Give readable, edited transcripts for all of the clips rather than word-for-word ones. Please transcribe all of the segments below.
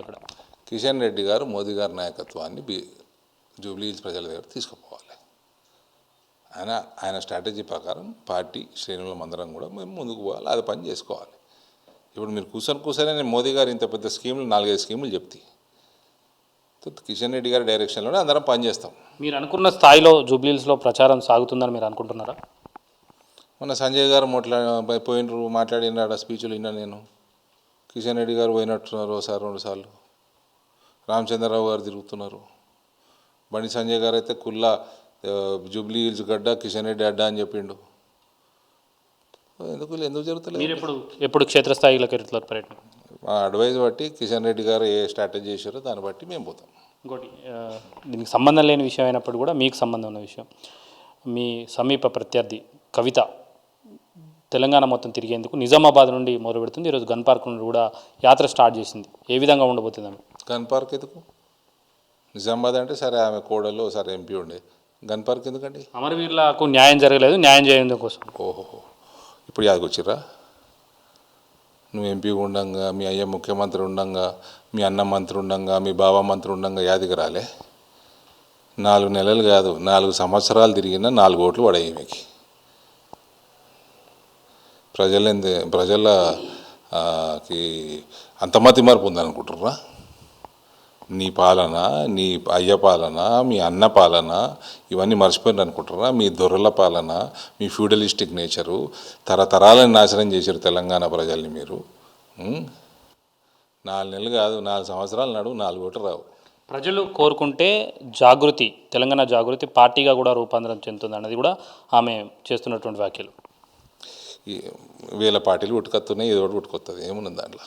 అక్కడ కిషన్ రెడ్డి గారు మోదీ గారి నాయకత్వాన్ని జూబ్లీ హిల్స్ ప్రజల దగ్గర తీసుకుపోవాలి. ఆయన స్ట్రాటజీ ప్రకారం పార్టీ శ్రేణుల మందరం కూడా మేము ముందుకు పోవాలి, అది పని చేసుకోవాలి. ఇప్పుడు మీరు కూర్చొని నేను మోదీ గారు ఇంత పెద్ద స్కీములు 4-5 స్కీములు చెప్తే కిషన్ రెడ్డి గారి డైరెక్షన్లోనే అందరం పనిచేస్తాం. మీరు అనుకున్న స్థాయిలో జూబ్లీ హిల్స్లో ప్రచారం సాగుతుందని మీరు అనుకుంటున్నారా? మొన్న సంజయ్ గారు పోయినరు, మాట్లాడినాడు, స్పీచ్లు విన్నా నేను. కిషన్ రెడ్డి గారు పోయినట్టున్నారు ఒకసారి 2 సార్లు. రామచంద్రరావు గారు తిరుగుతున్నారు. బండి సంజయ్ గారు అయితే కుల్లా జూబ్లీ హిల్స్ గడ్డ, కిషన్ రెడ్డి అడ్డా అని చెప్పిండు. ఎందుకు జరుగుతలేదు? మీరు ఎప్పుడు క్షేత్రస్థాయిలోకి వెళ్తున్నారు పర్యటన? మా అడ్వైజ్ బట్టి కిషన్ రెడ్డి గారు ఏ స్ట్రాటజీ చేశారో దాన్ని బట్టి మేము పోతాం. ఇంకోటి, దీనికి సంబంధం లేని విషయం అయినప్పుడు కూడా మీకు సంబంధం ఉన్న విషయం, మీ సమీప ప్రత్యర్థి కవిత తెలంగాణ మొత్తం తిరిగేందుకు నిజామాబాద్ నుండి మొదలు పెడుతుంది. ఈరోజు గన్ పార్క్ నుండి కూడా యాత్ర స్టార్ట్ చేసింది. ఏ విధంగా ఉండబోతుంది ఆమె? గన్ పార్క్ ఎందుకు? నిజామాబాద్ అంటే సరే ఆమె కోడలు సరే ఎంపీ ఉండే, గన్ పార్క్ ఎందుకండి? అమరవీరులకు న్యాయం జరగలేదు, న్యాయం చేయడం కోసం. ఓహో, ఇప్పుడు యాదకొచ్చిర్రా? నువ్వు ఎంపీ ఉండంగా, మీ అయ్య ముఖ్యమంత్రి ఉండంగా, మీ అన్న మంత్రి ఉండంగా, మీ బావ మంత్రి ఉండంగా యాదికి రాలే? 4 నెలలు కాదు 4 సంవత్సరాలు తిరిగినా 4 ఓట్లు పడాయి మీకు. ప్రజలకి అంత మతి మార్పు ఉందనుకుంటుర్రా? నీ పాలన, నీ అయ్య పాలన, మీ అన్న పాలన ఇవన్నీ మర్చిపోయినారు అనుకుంటారా? మీ దొరల పాలన, మీ ఫ్యూడలిస్టిక్ నేచరు తరతరాలను నాశనం చేశారు తెలంగాణ ప్రజల్ని మీరు. 4 నెలలు కాదు 4 సంవత్సరాలు నడువు 4 ఓట్లు రావు. ప్రజలు కోరుకుంటే జాగృతి, తెలంగాణ జాగృతి పార్టీగా కూడా రూపాంతరం చెందుతుంది అన్నది కూడా ఆమె చేస్తున్నటువంటి వ్యాఖ్యలు. వేల పార్టీలు ఉట్టుకొస్తున్నాయి, ఏదో ఒకటి ఉట్టుకొస్తుంది, ఏమున్నది దాంట్లో?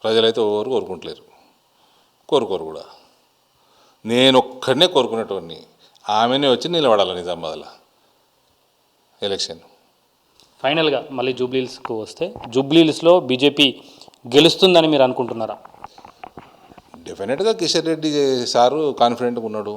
ప్రజలైతే ఎవరు కోరుకుంటలేరు, కోరుకోరు కూడా. నేను ఒక్కడనే కోరుకునేటోడిని, ఆమెనే వచ్చి నిలబడాలి నిజామాబాద్లో ఎలక్షన్. ఫైనల్గా మళ్ళీ జూబ్లీ హిల్స్కు వస్తే జూబ్లీ హిల్స్లో బీజేపీ గెలుస్తుందని మీరు అనుకుంటున్నారా? డెఫినెట్గా కిషన్ రెడ్డి సారు కాన్ఫిడెంట్గా ఉన్నాడు.